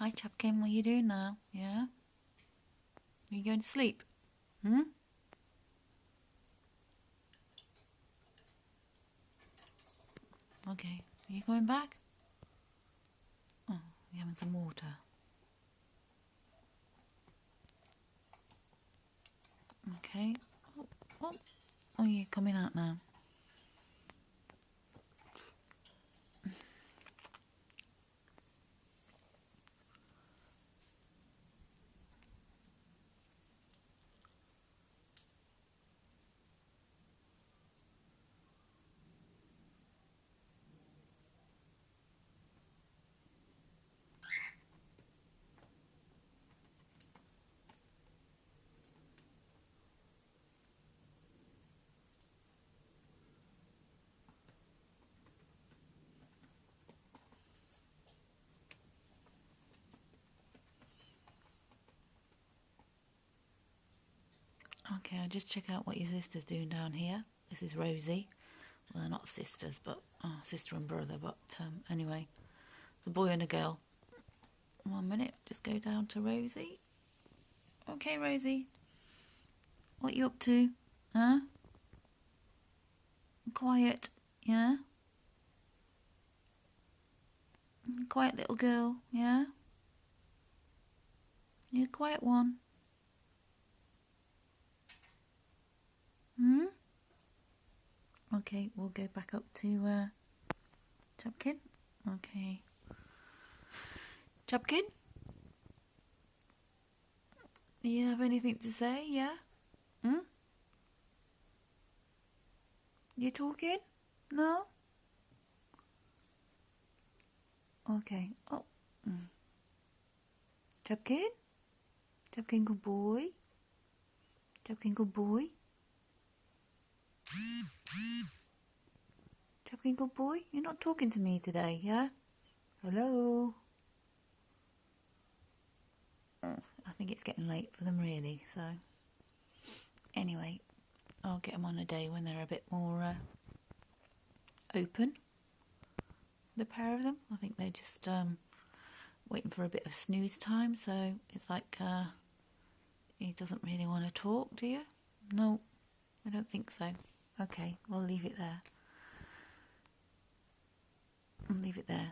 Hi, Chapkin. What are you doing now? Yeah? Are you going to sleep? Hmm? Okay. Are you going back? Oh, you're having some water. Okay. Oh, you're coming out now. Okay, I'll just check out what your sister's doing down here. This is Rosie. Well, they're not sisters, but sister and brother. But anyway, it's a boy and a girl. 1 minute, just go down to Rosie. Okay, Rosie. What you up to? Huh? Quiet, yeah? Quiet little girl, yeah? You're a quiet one. Hmm? Okay, we'll go back up to Chapkin. Okay. Chapkin? Do you have anything to say, yeah? Hmm? You talking? No? Okay. Oh. Chapkin? Chapkin, good boy. Chapkin, good boy. Chapkin, good boy. You're not talking to me today, yeah? Hello? I think it's getting late for them, really, so... Anyway, I'll get them on a day when they're a bit more open, the pair of them. I think they're just waiting for a bit of snooze time, so it's like he doesn't really want to talk, do you? No, I don't think so. Okay, we'll leave it there. I'll leave it there.